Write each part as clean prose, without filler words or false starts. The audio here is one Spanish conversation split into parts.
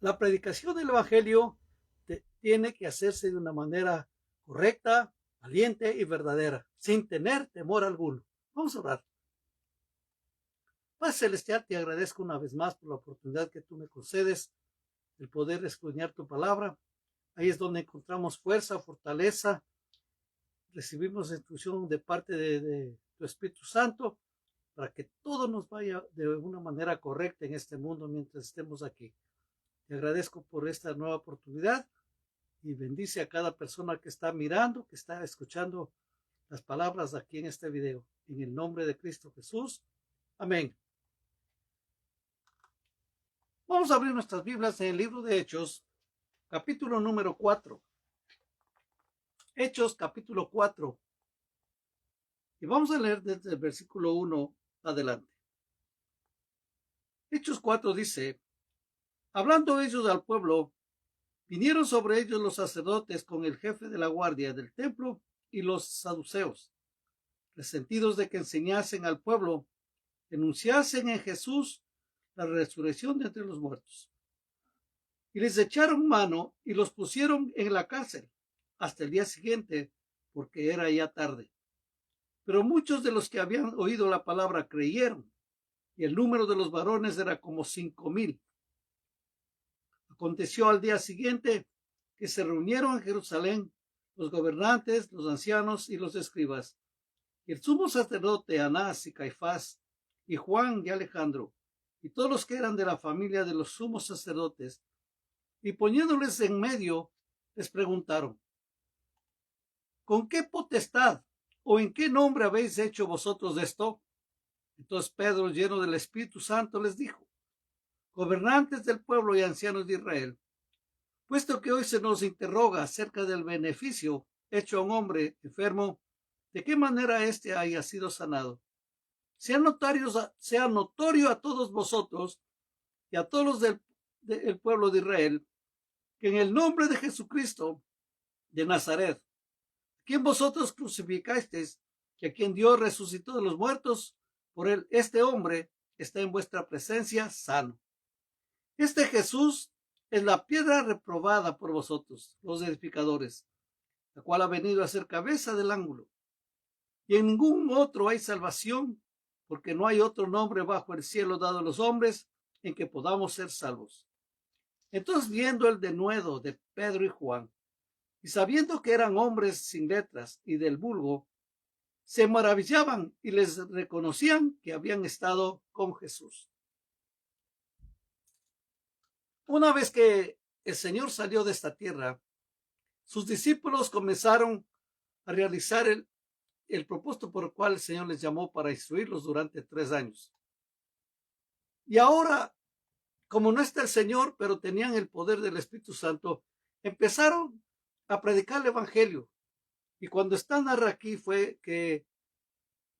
La predicación del Evangelio tiene que hacerse de una manera correcta, valiente y verdadera, sin tener temor alguno. Vamos a orar. Padre Celestial, te agradezco una vez más por la oportunidad que tú me concedes, el poder escudriñar tu palabra. Ahí es donde encontramos fuerza, fortaleza, recibimos instrucción de parte de tu Espíritu Santo para que todo nos vaya de una manera correcta en este mundo mientras estemos aquí. Te agradezco por esta nueva oportunidad y bendice a cada persona que está mirando, que está escuchando las palabras aquí en este video. En el nombre de Cristo Jesús. Amén. Vamos a abrir nuestras Biblias en el libro de Hechos, capítulo número 4. Hechos, capítulo 4. Y vamos a leer desde el versículo 1 adelante. Hechos 4 dice: hablando ellos al pueblo, vinieron sobre ellos los sacerdotes con el jefe de la guardia del templo y los saduceos, resentidos de que enseñasen al pueblo, enunciasen en Jesús la resurrección de entre los muertos. Y les echaron mano y los pusieron en la cárcel hasta el día siguiente, porque era ya tarde. Pero muchos de los que habían oído la palabra creyeron, y el número de los varones era como 5,000. Aconteció al día siguiente que se reunieron en Jerusalén los gobernantes, los ancianos y los escribas, y el sumo sacerdote Anás y Caifás, y Juan y Alejandro, y todos los que eran de la familia de los sumos sacerdotes, y poniéndoles en medio, les preguntaron: ¿con qué potestad o en qué nombre habéis hecho vosotros esto? Entonces Pedro, lleno del Espíritu Santo, les dijo: gobernantes del pueblo y ancianos de Israel, puesto que hoy se nos interroga acerca del beneficio hecho a un hombre enfermo, de qué manera éste haya sido sanado, sea notorio a todos vosotros y a todos los del pueblo de Israel, que en el nombre de Jesucristo de Nazaret, quien vosotros crucificasteis, que a quien Dios resucitó de los muertos, por él este hombre está en vuestra presencia sano. Este Jesús es la piedra reprobada por vosotros, los edificadores, la cual ha venido a ser cabeza del ángulo. Y en ningún otro hay salvación, porque no hay otro nombre bajo el cielo dado a los hombres en que podamos ser salvos. Entonces, viendo el denuedo de Pedro y Juan, y sabiendo que eran hombres sin letras y del vulgo, se maravillaban y les reconocían que habían estado con Jesús. Una vez que el Señor salió de esta tierra, sus discípulos comenzaron a realizar el propósito por el cual el Señor les llamó para instruirlos durante 3 años. Y ahora, como no está el Señor, pero tenían el poder del Espíritu Santo, empezaron a predicar el Evangelio. Y cuando está narra aquí fue que,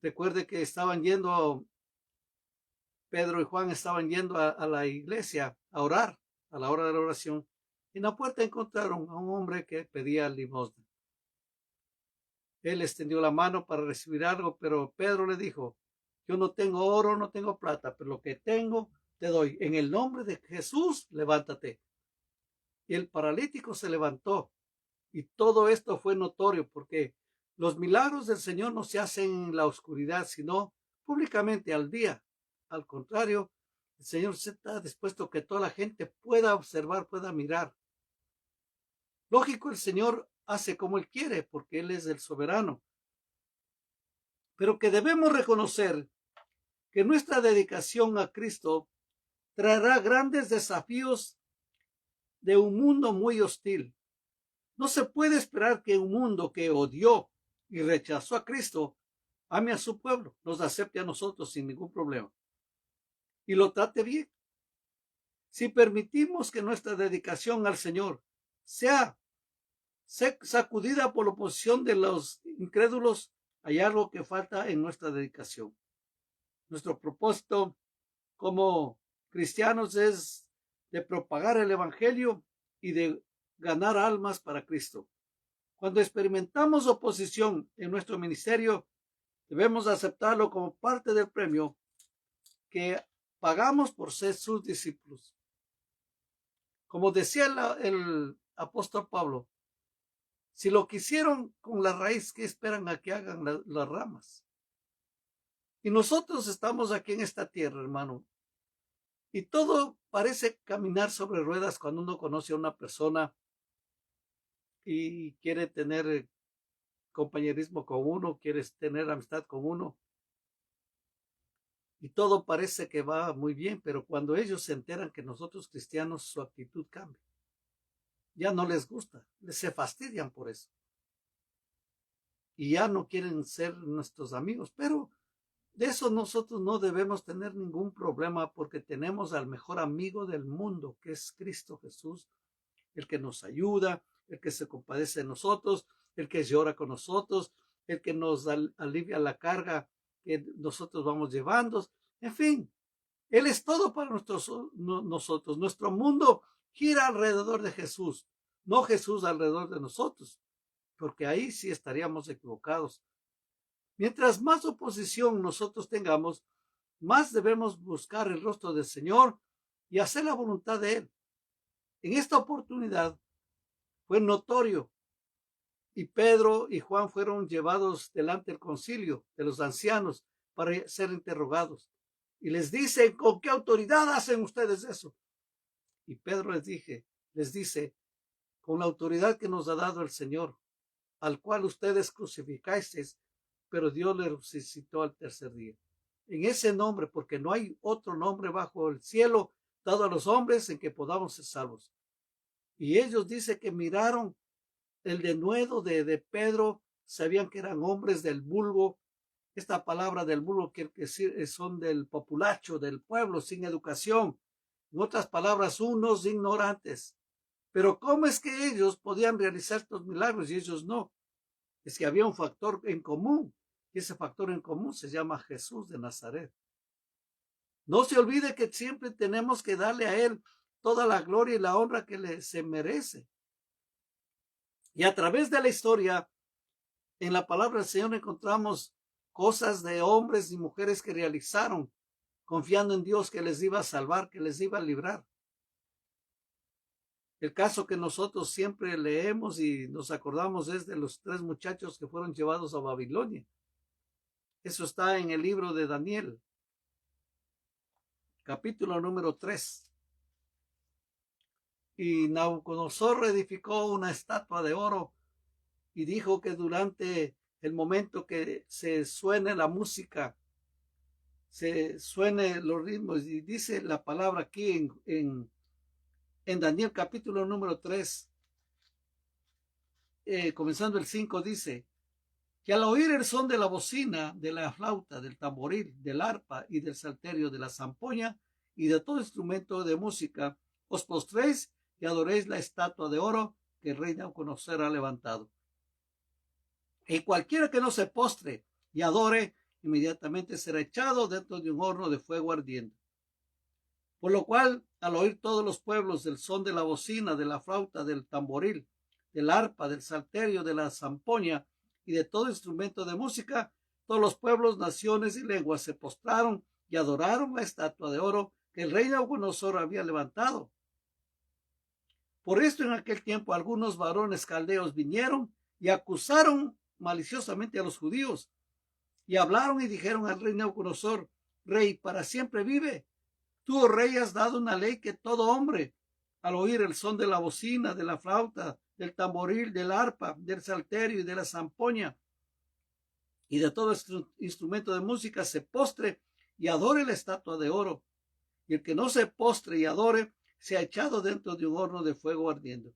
recuerde que estaban yendo, Pedro y Juan estaban yendo a la iglesia a orar, a la hora de la oración. Y en la puerta encontraron a un hombre que pedía limosna. Él extendió la mano para recibir algo, pero Pedro le dijo: yo no tengo oro, no tengo plata, pero lo que tengo te doy. En el nombre de Jesús, levántate. Y el paralítico se levantó. Y todo esto fue notorio porque los milagros del Señor no se hacen en la oscuridad, sino públicamente al día. Al contrario, el Señor está dispuesto a que toda la gente pueda observar, pueda mirar. Lógico, el Señor hace como Él quiere porque Él es el soberano. Pero que debemos reconocer que nuestra dedicación a Cristo traerá grandes desafíos de un mundo muy hostil. No se puede esperar que un mundo que odió y rechazó a Cristo ame a su pueblo, nos acepte a nosotros sin ningún problema y lo trate bien. Si permitimos que nuestra dedicación al Señor sea sacudida por la oposición de los incrédulos, hay algo que falta en nuestra dedicación. Nuestro propósito como cristianos es de propagar el Evangelio y de ganar almas para Cristo. Cuando experimentamos oposición en nuestro ministerio, debemos aceptarlo como parte del premio que pagamos por ser sus discípulos. Como decía el apóstol Pablo, si lo que hicieron con la raíz, ¿qué esperan a que hagan las ramas? Y nosotros estamos aquí en esta tierra, hermano, y todo parece caminar sobre ruedas cuando uno conoce a una persona y quiere tener compañerismo con uno, quiere tener amistad con uno, y todo parece que va muy bien, pero cuando ellos se enteran que nosotros cristianos, su actitud cambia. Ya no les gusta, se fastidian por eso. Y ya no quieren ser nuestros amigos, pero de eso nosotros no debemos tener ningún problema porque tenemos al mejor amigo del mundo, que es Cristo Jesús, el que nos ayuda, el que se compadece de nosotros, el que llora con nosotros, el que nos alivia la carga que nosotros vamos llevando. En fin, Él es todo para nosotros. Nuestro mundo gira alrededor de Jesús, no Jesús alrededor de nosotros, porque ahí sí estaríamos equivocados. Mientras más oposición nosotros tengamos, más debemos buscar el rostro del Señor y hacer la voluntad de Él. En esta oportunidad fue notorio y Pedro y Juan fueron llevados delante del concilio de los ancianos para ser interrogados. Y les dicen, ¿con qué autoridad hacen ustedes eso? Y Pedro les dice, con la autoridad que nos ha dado el Señor, al cual ustedes crucificasteis, pero Dios le resucitó al tercer día. En ese nombre, porque no hay otro nombre bajo el cielo dado a los hombres en que podamos ser salvos. Y ellos dicen que miraron el denuedo de Pedro, sabían que eran hombres del vulgo. Esta palabra del vulgo quiere decir son del populacho, del pueblo, sin educación. En otras palabras, unos ignorantes. Pero ¿cómo es que ellos podían realizar estos milagros y ellos no? Es que había un factor en común, y ese factor en común se llama Jesús de Nazaret. No se olvide que siempre tenemos que darle a Él toda la gloria y la honra que se merece. Y a través de la historia, en la palabra del Señor encontramos cosas de hombres y mujeres que realizaron, confiando en Dios que les iba a salvar, que les iba a librar. El caso que nosotros siempre leemos y nos acordamos es de los 3 muchachos que fueron llevados a Babilonia. Eso está en el libro de Daniel, capítulo número 3. Y Nabucodonosor edificó una estatua de oro y dijo que durante el momento que se suene la música, se suene los ritmos, y dice la palabra aquí en Daniel capítulo número 3, comenzando el 5, dice que al oír el son de la bocina, de la flauta, del tamboril, del arpa y del salterio, de la zampoña y de todo instrumento de música, os postréis y adoréis la estatua de oro que el rey Nabucodonosor ha levantado. Y cualquiera que no se postre y adore, inmediatamente será echado dentro de un horno de fuego ardiente. Por lo cual, al oír todos los pueblos del son de la bocina, de la flauta, del tamboril, del arpa, del salterio, de la zampoña y de todo instrumento de música, todos los pueblos, naciones y lenguas se postraron y adoraron la estatua de oro que el rey Nabucodonosor había levantado. Por esto en aquel tiempo algunos varones caldeos vinieron y acusaron maliciosamente a los judíos y hablaron y dijeron al rey Nabucodonosor, rey, para siempre vive. Tú, oh rey, has dado una ley que todo hombre, al oír el son de la bocina, de la flauta, del tamboril, del arpa, del salterio y de la zampoña y de todo instrumento de música, se postre y adore la estatua de oro. Y el que no se postre y adore, se ha echado dentro de un horno de fuego ardiendo.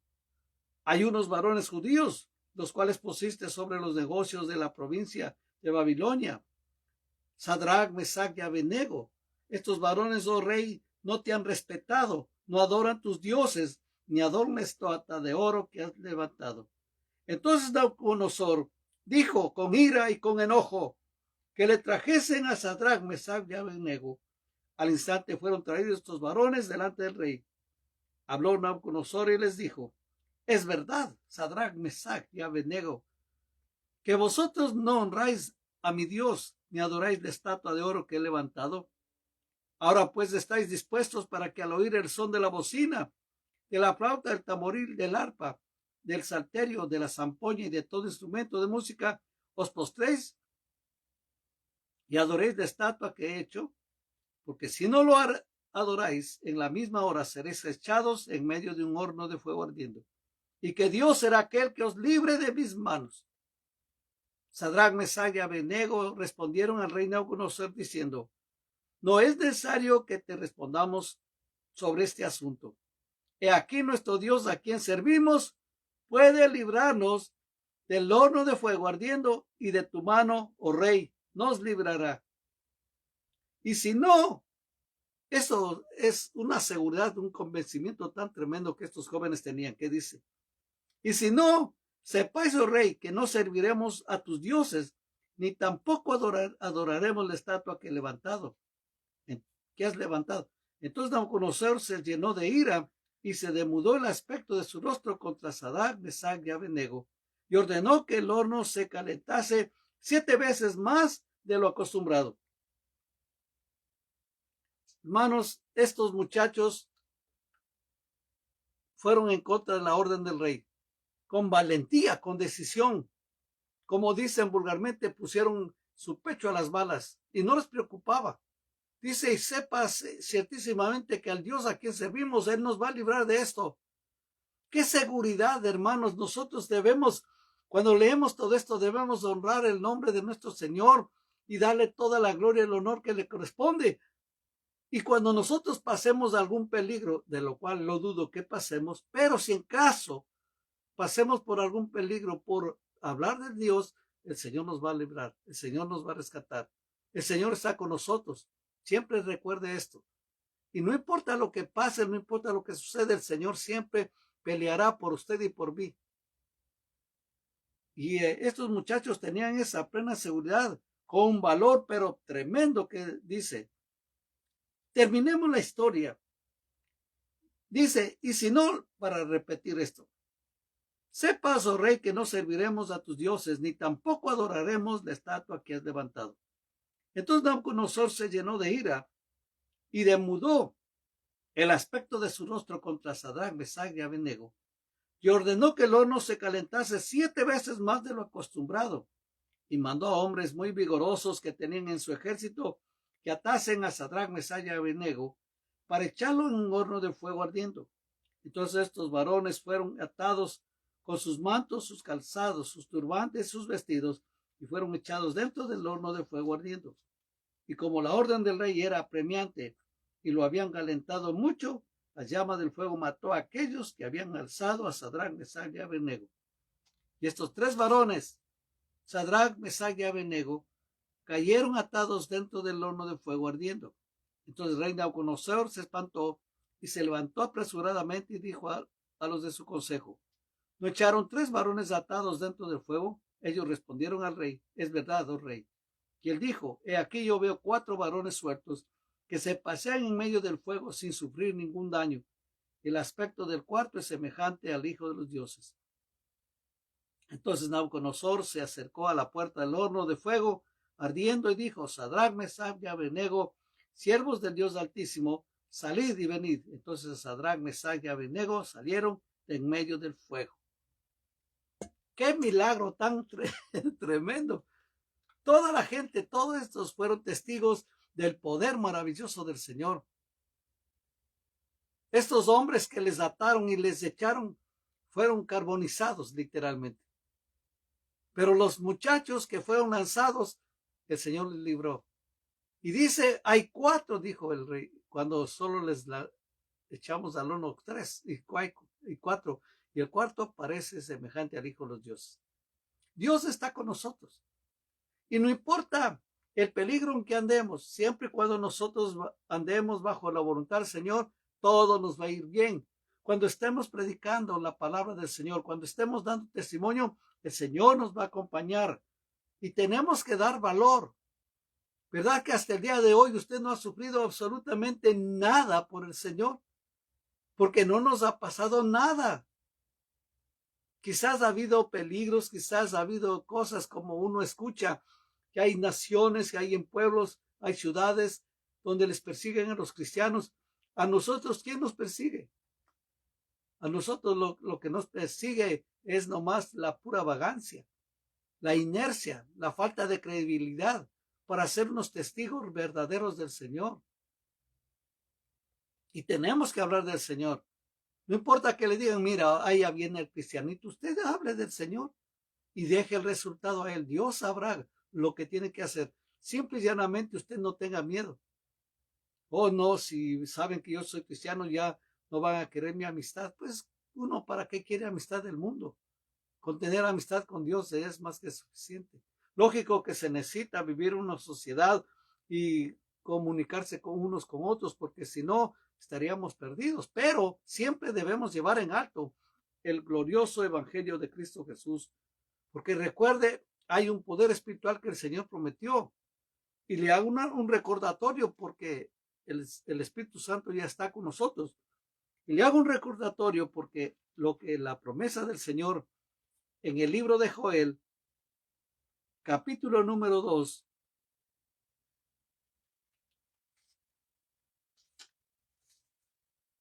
Hay unos varones judíos, los cuales pusiste sobre los negocios de la provincia de Babilonia, Sadrach, Mesach y Abednego. Estos varones, oh rey, no te han respetado, no adoran tus dioses, ni adoran la estatua de oro que has levantado. Entonces Nabucodonosor dijo con ira y con enojo que le trajesen a Sadrach, Mesach y Abednego. Al instante fueron traídos estos varones delante del rey. Habló Nabucodonosor y les dijo, es verdad, Sadrach, Mesach y Abednego, que vosotros no honráis a mi Dios, ni adoráis la estatua de oro que he levantado. Ahora pues estáis dispuestos para que al oír el son de la bocina, de la flauta, del tamboril, del arpa, del salterio, de la zampoña y de todo instrumento de música, os postréis y adoréis la estatua que he hecho, porque si no lo adoráis, en la misma hora seréis echados en medio de un horno de fuego ardiendo, y que Dios será aquel que os libre de mis manos. Sadrach, Mesach y Abednego respondieron al rey Nabucodonosor diciendo: no es necesario que te respondamos sobre este asunto. He aquí nuestro Dios, a quien servimos, puede librarnos del horno de fuego ardiendo, y de tu mano, oh rey, nos librará. Y si no, eso es una seguridad, un convencimiento tan tremendo que estos jóvenes tenían, que dice: y si no, sepáis, oh rey, que no serviremos a tus dioses, ni tampoco adoraremos la estatua que he levantado, que has levantado. Entonces Nabucodonosor se llenó de ira y se demudó el aspecto de su rostro contra Sadrach, Mesach y Abednego, y ordenó que el horno se calentase 7 veces más de lo acostumbrado. Hermanos, estos muchachos fueron en contra de la orden del rey, con valentía, con decisión. Como dicen vulgarmente, pusieron su pecho a las balas y no les preocupaba. Dice: y sepas ciertísimamente que al Dios a quien servimos, Él nos va a librar de esto. Qué seguridad, hermanos. Nosotros debemos, cuando leemos todo esto, debemos honrar el nombre de nuestro Señor y darle toda la gloria y el honor que le corresponde. Y cuando nosotros pasemos algún peligro, de lo cual no dudo que pasemos, pero si en caso pasemos por algún peligro por hablar de Dios, el Señor nos va a librar, el Señor nos va a rescatar. El Señor está con nosotros. Siempre recuerde esto. Y no importa lo que pase, no importa lo que suceda, el Señor siempre peleará por usted y por mí. Y estos muchachos tenían esa plena seguridad, con un valor pero tremendo, que dice. Terminemos la historia. Dice: y si no, para repetir esto: sepas, oh rey, que no serviremos a tus dioses, ni tampoco adoraremos la estatua que has levantado. Entonces Nabucodonosor se llenó de ira y demudó el aspecto de su rostro contra Sadrach, Mesach y Abednego, y ordenó que el horno se calentase 7 veces más de lo acostumbrado, y mandó a hombres muy vigorosos que tenían en su ejército que atasen a Sadrach, Mesach y Abednego para echarlo en un horno de fuego ardiendo. Entonces estos varones fueron atados con sus mantos, sus calzados, sus turbantes, sus vestidos, y fueron echados dentro del horno de fuego ardiendo. Y como la orden del rey era apremiante y lo habían calentado mucho, la llama del fuego mató a aquellos que habían alzado a Sadrach, Mesach y Abednego. Y estos 3 varones, Sadrach, Mesach y Abednego, cayeron atados dentro del horno de fuego ardiendo. Entonces el rey Nabucodonosor se espantó y se levantó apresuradamente y dijo a los de su consejo: ¿no echaron 3 varones atados dentro del fuego? Ellos respondieron al rey: es verdad, oh rey. Y él dijo: he aquí yo veo 4 varones sueltos que se pasean en medio del fuego sin sufrir ningún daño. El aspecto del cuarto es semejante al Hijo de los dioses. Entonces Nabucodonosor se acercó a la puerta del horno de fuego ardiendo y dijo: Sadrach, Mesach y Abednego, siervos del Dios Altísimo, salid y venid. Entonces Sadrach, Mesach y Abednego salieron de en medio del fuego. ¡Qué milagro tan tremendo! Toda la gente, todos estos fueron testigos del poder maravilloso del Señor. Estos hombres que les ataron y les echaron fueron carbonizados literalmente. Pero los muchachos que fueron lanzados, el Señor les libró. Y dice: hay 4, dijo el rey, cuando solo les echamos al horno 3 y 4. Y el cuarto parece semejante al Hijo de los dioses. Dios está con nosotros. Y no importa el peligro en que andemos, siempre y cuando nosotros andemos bajo la voluntad del Señor, todo nos va a ir bien. Cuando estemos predicando la palabra del Señor, cuando estemos dando testimonio, el Señor nos va a acompañar. Y tenemos que dar valor. ¿Verdad que hasta el día de hoy usted no ha sufrido absolutamente nada por el Señor? Porque no nos ha pasado nada. Quizás ha habido peligros, quizás ha habido cosas como uno escucha, que hay naciones, que hay en pueblos, hay ciudades donde les persiguen a los cristianos. A nosotros, ¿quién nos persigue? A nosotros lo que nos persigue es nomás la pura vagancia, la inercia, la falta de credibilidad para ser unos testigos verdaderos del Señor. Y tenemos que hablar del Señor. No importa que le digan, mira, ahí viene el cristianito, usted hable del Señor y deje el resultado a él. Dios sabrá lo que tiene que hacer. Simple y llanamente usted no tenga miedo. Oh, no, si saben que yo soy cristiano ya no van a querer mi amistad. Pues uno, ¿para qué quiere amistad del mundo? Con tener amistad con Dios es más que suficiente. Lógico que se necesita vivir una sociedad y comunicarse con unos con otros, porque si no estaríamos perdidos. Pero siempre debemos llevar en alto el glorioso evangelio de Cristo Jesús, porque recuerde, hay un poder espiritual que el Señor prometió. Y le hago un recordatorio porque el Espíritu Santo ya está con nosotros. Y le hago un recordatorio porque lo que la promesa del Señor en el libro de Joel, capítulo número 2,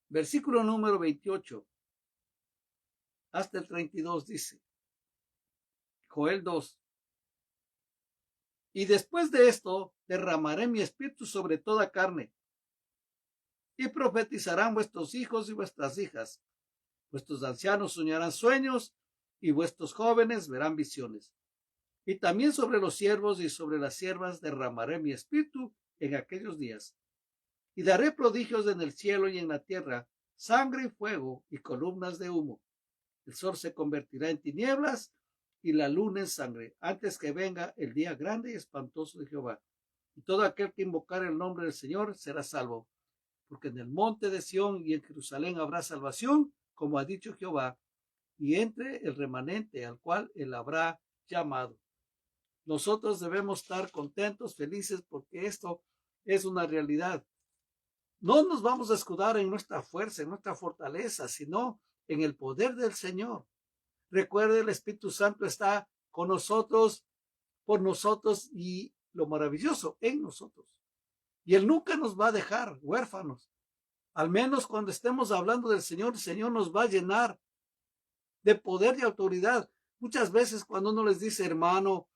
versículo número 28 hasta el 32 dice, Joel 2, y después de esto derramaré mi espíritu sobre toda carne, y profetizarán vuestros hijos y vuestras hijas, vuestros ancianos soñarán sueños, y vuestros jóvenes verán visiones. Y también sobre los siervos y sobre las siervas derramaré mi espíritu en aquellos días. Y daré prodigios en el cielo y en la tierra, sangre y fuego y columnas de humo. El sol se convertirá en tinieblas y la luna en sangre, antes que venga el día grande y espantoso de Jehová. Y todo aquel que invocare el nombre del Señor será salvo. Porque en el monte de Sión y en Jerusalén habrá salvación, como ha dicho Jehová, y entre el remanente al cual él habrá llamado. Nosotros debemos estar contentos, felices, porque esto es una realidad. No nos vamos a escudar en nuestra fuerza, en nuestra fortaleza, sino en el poder del Señor. Recuerde, el Espíritu Santo está con nosotros, por nosotros y lo maravilloso en nosotros. Y Él nunca nos va a dejar huérfanos. Al menos cuando estemos hablando del Señor, el Señor nos va a llenar de poder y autoridad. Muchas veces cuando uno les dice, hermano,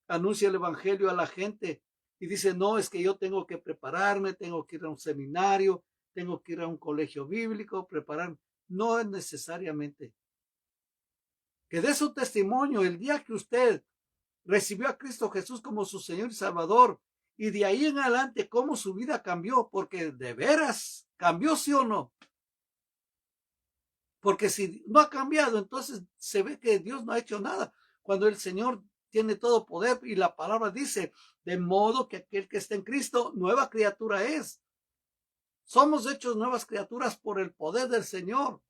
anuncia el evangelio a la gente y dice, no, es que yo tengo que prepararme, tengo que ir a un seminario, tengo que ir a un colegio bíblico, prepararme. No es necesariamente. Que dé su testimonio el día que usted recibió a Cristo Jesús como su Señor y Salvador y de ahí en adelante cómo su vida cambió, porque de veras cambió, sí o no. Porque si no ha cambiado, entonces se ve que Dios no ha hecho nada. Cuando el Señor tiene todo poder y la palabra dice, de modo que aquel que está en Cristo, nueva criatura es. Somos hechos nuevas criaturas por el poder del Señor.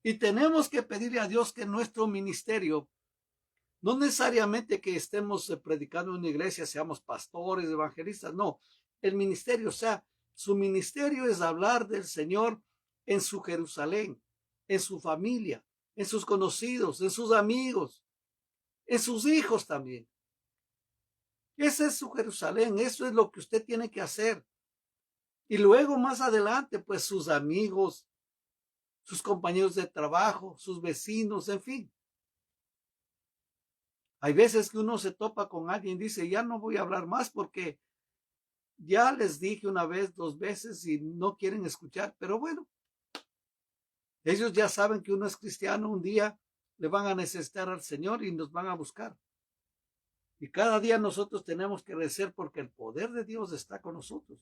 Y tenemos que pedirle a Dios que nuestro ministerio, no necesariamente que estemos predicando en una iglesia, seamos pastores, evangelistas, no. El ministerio, o sea, su ministerio es hablar del Señor en su Jerusalén, en su familia, en sus conocidos, en sus amigos, en sus hijos también. Ese es su Jerusalén, eso es lo que usted tiene que hacer. Y luego más adelante, pues sus amigos, sus compañeros de trabajo, sus vecinos, en fin. Hay veces que uno se topa con alguien y dice, ya no voy a hablar más porque ya les dije una vez, dos veces y no quieren escuchar, pero bueno, ellos ya saben que uno es cristiano, un día le van a necesitar al Señor y nos van a buscar. Y cada día nosotros tenemos que rezar porque el poder de Dios está con nosotros.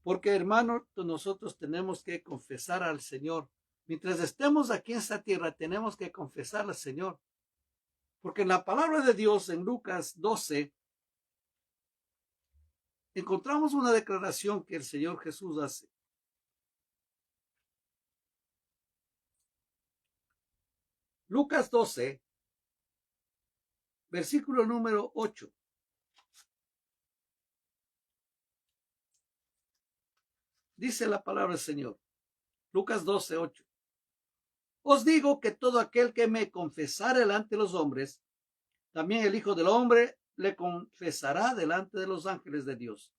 Porque hermanos, nosotros tenemos que confesar al Señor. Mientras estemos aquí en esta tierra, tenemos que confesar al Señor. Porque en la palabra de Dios, en Lucas 12, encontramos una declaración que el Señor Jesús hace. Lucas 12, versículo número 8. Dice la palabra del Señor. Lucas 12, 8. Os digo que todo aquel que me confesare delante de los hombres, también el Hijo del Hombre le confesará delante de los ángeles de Dios.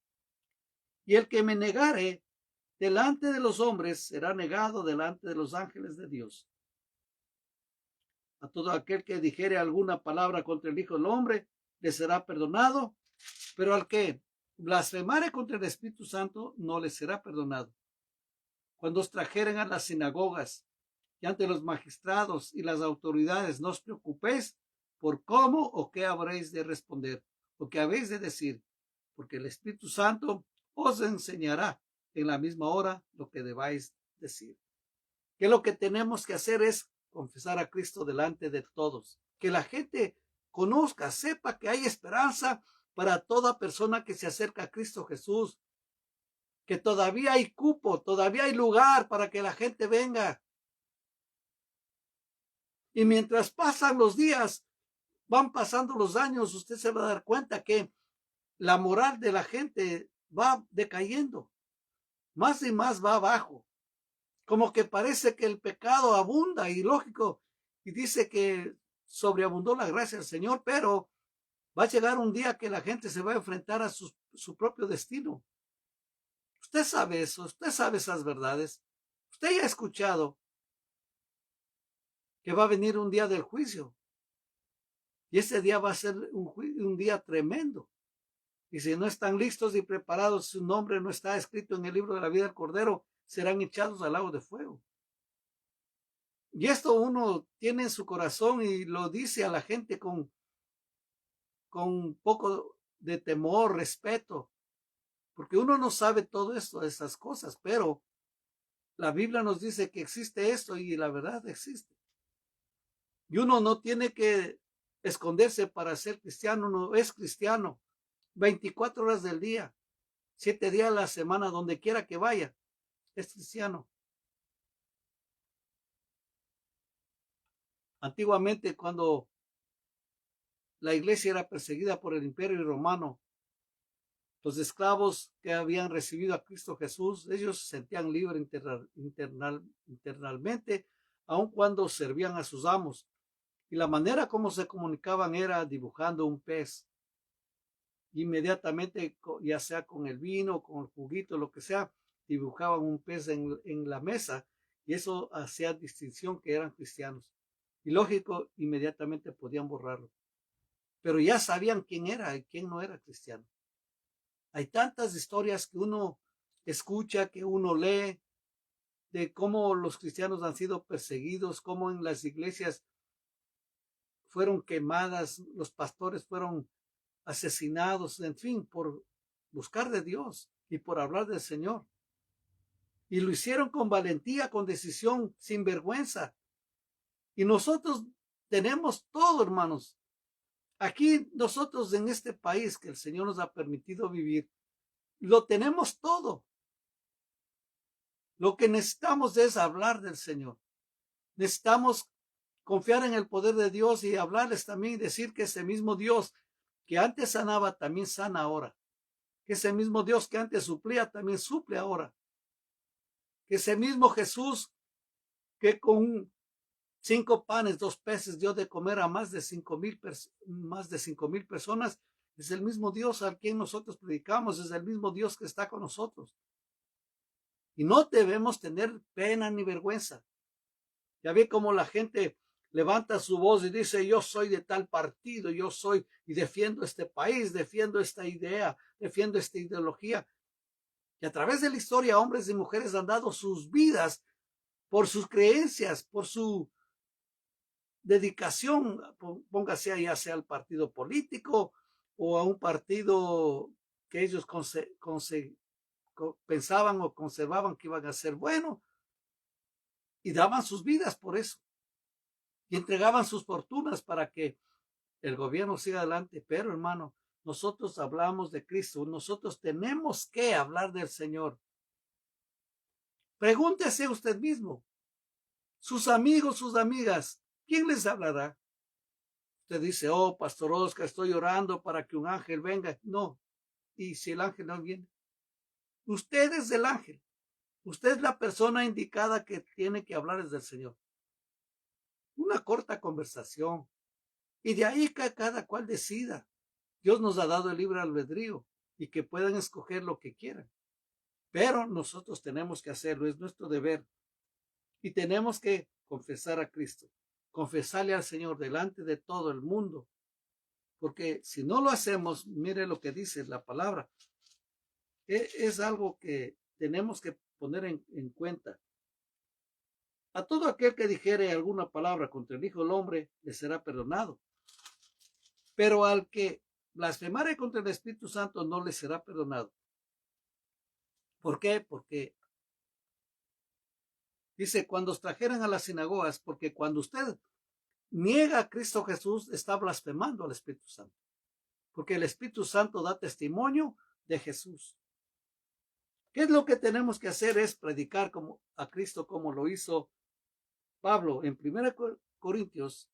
Y el que me negare delante de los hombres, será negado delante de los ángeles de Dios. A todo aquel que dijere alguna palabra contra el Hijo del Hombre, le será perdonado, pero al que blasfemare contra el Espíritu Santo, no le será perdonado. Cuando os trajeren a las sinagogas y ante los magistrados y las autoridades, no os preocupéis por cómo o qué habréis de responder, o qué habéis de decir, porque el Espíritu Santo os enseñará en la misma hora lo que debáis decir. Que lo que tenemos que hacer es confesar a Cristo delante de todos, que la gente conozca, sepa que hay esperanza para toda persona que se acerca a Cristo Jesús, que todavía hay cupo, todavía hay lugar para que la gente venga. Y mientras pasan los días, van pasando los años, usted se va a dar cuenta que la moral de la gente va decayendo, más y más va abajo. Como que parece que el pecado abunda y lógico, y dice que sobreabundó la gracia del Señor, pero va a llegar un día que la gente se va a enfrentar a su propio destino. Usted sabe eso, usted sabe esas verdades. Usted ya ha escuchado que va a venir un día del juicio. Y ese día va a ser un día tremendo. Y si no están listos y preparados, su nombre no está escrito en el libro de la vida del Cordero, serán echados al lago de fuego. Y esto uno tiene en su corazón y lo dice a la gente con un poco de temor, respeto, porque uno no sabe todo esto, esas cosas, pero la Biblia nos dice que existe esto y la verdad existe. Y uno no tiene que esconderse para ser cristiano, uno es cristiano 24 horas del día, 7 días a la semana, donde quiera que vaya, es cristiano. Antiguamente, cuando la iglesia era perseguida por el imperio romano, los esclavos que habían recibido a Cristo Jesús, ellos se sentían libres internamente, aun cuando servían a sus amos. Y la manera como se comunicaban era dibujando un pez. Inmediatamente, ya sea con el vino, con el juguito, lo que sea, dibujaban un pez en la mesa y eso hacía distinción que eran cristianos. Y lógico, inmediatamente podían borrarlo. Pero ya sabían quién era y quién no era cristiano. Hay tantas historias que uno escucha, que uno lee, de cómo los cristianos han sido perseguidos, cómo en las iglesias fueron quemadas, los pastores fueron asesinados, en fin, por buscar de Dios y por hablar del Señor. Y lo hicieron con valentía, con decisión, sin vergüenza. Y nosotros tenemos todo, hermanos. Aquí nosotros en este país que el Señor nos ha permitido vivir, lo tenemos todo. Lo que necesitamos es hablar del Señor. Necesitamos confiar en el poder de Dios y hablarles también y decir que ese mismo Dios que antes sanaba también sana ahora. Que ese mismo Dios que antes suplía también suple ahora. Que ese mismo Jesús que con 5 panes, 2 peces dio de comer a más de 5,000 personas, es el mismo Dios al quien nosotros predicamos, es el mismo Dios que está con nosotros. Y no debemos tener pena ni vergüenza. Ya ve cómo la gente levanta su voz y dice, yo soy de tal partido, yo soy y defiendo este país, defiendo esta idea, defiendo esta ideología. Y a través de la historia, hombres y mujeres han dado sus vidas por sus creencias, por su dedicación, póngase ya sea al partido político o a un partido que ellos pensaban o conservaban que iban a ser bueno, y daban sus vidas por eso. Y entregaban sus fortunas para que el gobierno siga adelante. Pero, hermano, nosotros hablamos de Cristo, nosotros tenemos que hablar del Señor. Pregúntese usted mismo, sus amigos, sus amigas, ¿quién les hablará? Usted dice, oh, Pastor Oscar, estoy orando para que un ángel venga. No, y si el ángel no viene, usted es el ángel. Usted es la persona indicada que tiene que hablarles del Señor. Una corta conversación. Y de ahí que cada cual decida. Dios nos ha dado el libre albedrío y que puedan escoger lo que quieran. Pero nosotros tenemos que hacerlo, es nuestro deber. Y tenemos que confesar a Cristo, confesarle al Señor delante de todo el mundo. Porque si no lo hacemos, mire lo que dice la palabra. Es algo que tenemos que poner en cuenta. A todo aquel que dijere alguna palabra contra el Hijo del Hombre, le será perdonado. Pero al que blasfemare contra el Espíritu Santo, no le será perdonado. ¿Por qué? Porque dice, cuando os trajeran a las sinagogas, porque cuando usted niega a Cristo Jesús, está blasfemando al Espíritu Santo. Porque el Espíritu Santo da testimonio de Jesús. ¿Qué es lo que tenemos que hacer? Es predicar como a Cristo como lo hizo Pablo en 1 Corintios.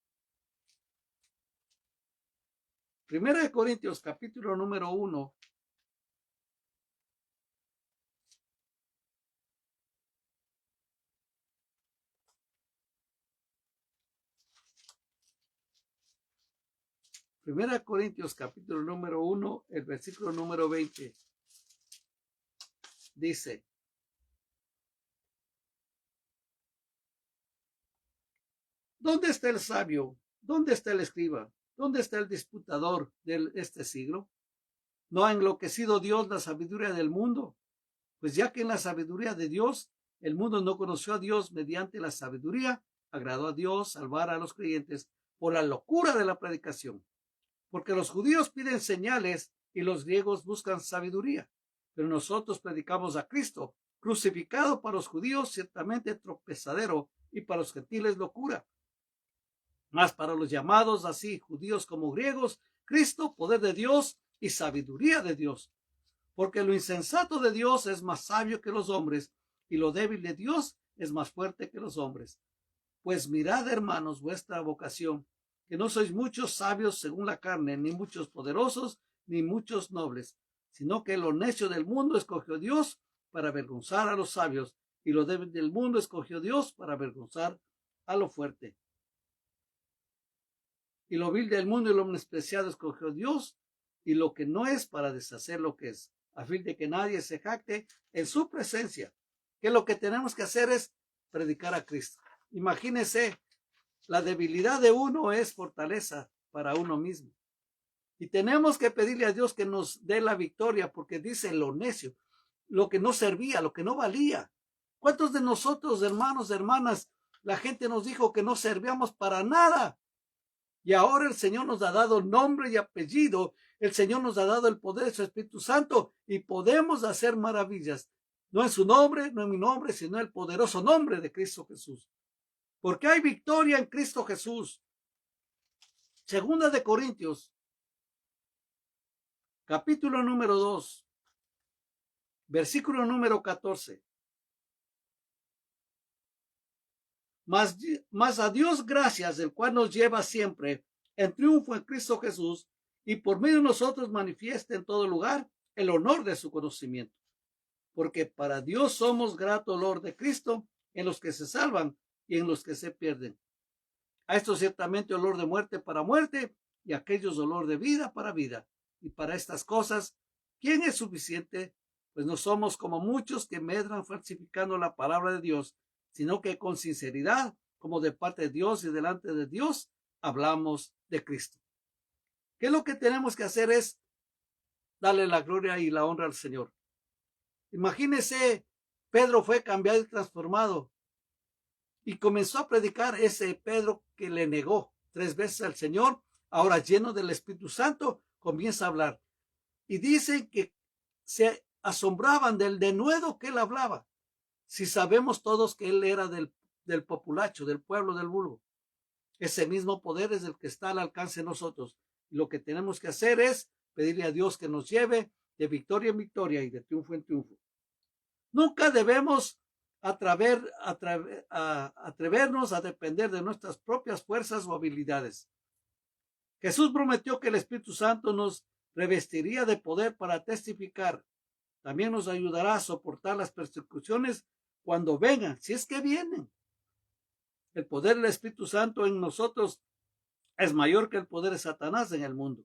1 Corintios capítulo número 1. Primera Corintios capítulo número 1, el versículo número 20. Dice, ¿dónde está el sabio? ¿Dónde está el escriba? ¿Dónde está el disputador de este siglo? ¿No ha enloquecido Dios la sabiduría del mundo? Pues ya que en la sabiduría de Dios, el mundo no conoció a Dios mediante la sabiduría, agradó a Dios salvar a los creyentes por la locura de la predicación. Porque los judíos piden señales y los griegos buscan sabiduría. Pero nosotros predicamos a Cristo, crucificado para los judíos, ciertamente tropezadero, y para los gentiles locura. Mas para los llamados así, judíos como griegos, Cristo, poder de Dios y sabiduría de Dios. Porque lo insensato de Dios es más sabio que los hombres, y lo débil de Dios es más fuerte que los hombres. Pues mirad, hermanos, vuestra vocación, que no sois muchos sabios según la carne, ni muchos poderosos, ni muchos nobles, sino que lo necio del mundo escogió Dios para avergonzar a los sabios, y lo débil del mundo escogió Dios para avergonzar a lo fuerte. Y lo vil del mundo y lo menospreciado escogió Dios, y lo que no es para deshacer lo que es, a fin de que nadie se jacte en su presencia. Que lo que tenemos que hacer es predicar a Cristo. Imagínese, la debilidad de uno es fortaleza para uno mismo. Y tenemos que pedirle a Dios que nos dé la victoria, porque dice lo necio, lo que no servía, lo que no valía. ¿Cuántos de nosotros, hermanos, hermanas, la gente nos dijo que no servíamos para nada? Y ahora el Señor nos ha dado nombre y apellido. El Señor nos ha dado el poder de su Espíritu Santo y podemos hacer maravillas. No en su nombre, no en mi nombre, sino en el poderoso nombre de Cristo Jesús. Porque hay victoria en Cristo Jesús. Segunda de Corintios, capítulo número 2, versículo número 14. Mas a Dios gracias, el cual nos lleva siempre en triunfo en Cristo Jesús, y por medio de nosotros manifiesta en todo lugar el honor de su conocimiento. Porque para Dios somos grato olor de Cristo en los que se salvan y en los que se pierden. A esto ciertamente olor de muerte para muerte, y a aquellos olor de vida para vida. Y para estas cosas, ¿quién es suficiente? Pues no somos como muchos que medran falsificando la palabra de Dios, sino que con sinceridad, como de parte de Dios y delante de Dios, hablamos de Cristo. ¿Qué es lo que tenemos que hacer? Es darle la gloria y la honra al Señor. Imagínese, Pedro fue cambiado y transformado y comenzó a predicar. Ese Pedro que le negó 3 veces al Señor, ahora lleno del Espíritu Santo, comienza a hablar. Y dicen que se asombraban del denuedo que él hablaba. Si sabemos todos que él era del populacho, del pueblo, del vulgo. Ese mismo poder es el que está al alcance de nosotros. Y lo que tenemos que hacer es pedirle a Dios que nos lleve de victoria en victoria y de triunfo en triunfo. Nunca debemos atrevernos a depender de nuestras propias fuerzas o habilidades. Jesús prometió que el Espíritu Santo nos revestiría de poder para testificar. También nos ayudará a soportar las persecuciones cuando vengan, si es que vienen. El poder del Espíritu Santo en nosotros es mayor que el poder de Satanás en el mundo.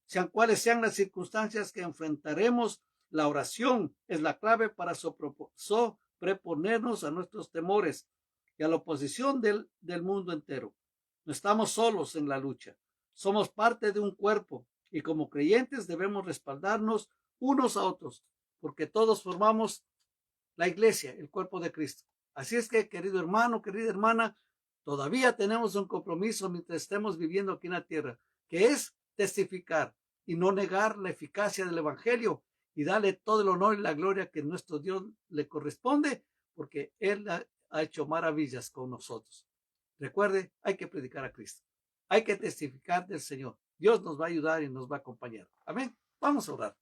Sean cuales sean las circunstancias que enfrentaremos, La oración es la clave para sobreponernos a nuestros temores y a la oposición del mundo entero. No estamos solos en la lucha. Somos parte de un cuerpo y como creyentes debemos respaldarnos unos a otros, porque todos formamos la iglesia, el cuerpo de Cristo. Así es que, querido hermano, querida hermana, todavía tenemos un compromiso mientras estemos viviendo aquí en la tierra, que es testificar y no negar la eficacia del Evangelio y darle todo el honor y la gloria que nuestro Dios le corresponde, porque Él ha hecho maravillas con nosotros. Recuerde, hay que predicar a Cristo. Hay que testificar del Señor. Dios nos va a ayudar y nos va a acompañar. Amén. Vamos a orar.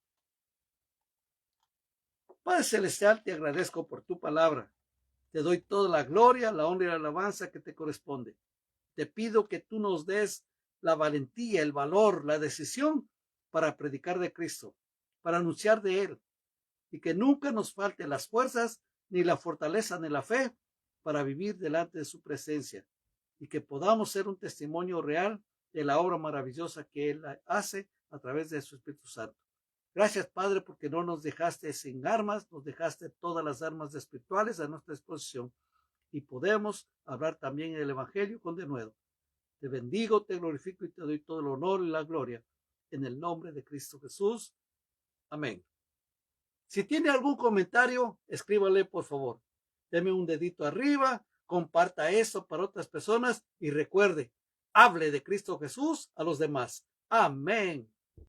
Padre Celestial, te agradezco por tu palabra. Te doy toda la gloria, la honra y la alabanza que te corresponde. Te pido que tú nos des la valentía, el valor, la decisión para predicar de Cristo, para anunciar de Él, y que nunca nos falte las fuerzas, ni la fortaleza, ni la fe para vivir delante de su presencia, y que podamos ser un testimonio real de la obra maravillosa que Él hace a través de su Espíritu Santo. Gracias, Padre, porque no nos dejaste sin armas, nos dejaste todas las armas espirituales a nuestra disposición y podemos hablar también el Evangelio con denuedo. Te bendigo, te glorifico y te doy todo el honor y la gloria en el nombre de Cristo Jesús. Amén. Si tiene algún comentario, escríbale por favor. Deme un dedito arriba, comparta eso para otras personas y recuerde, hable de Cristo Jesús a los demás. Amén.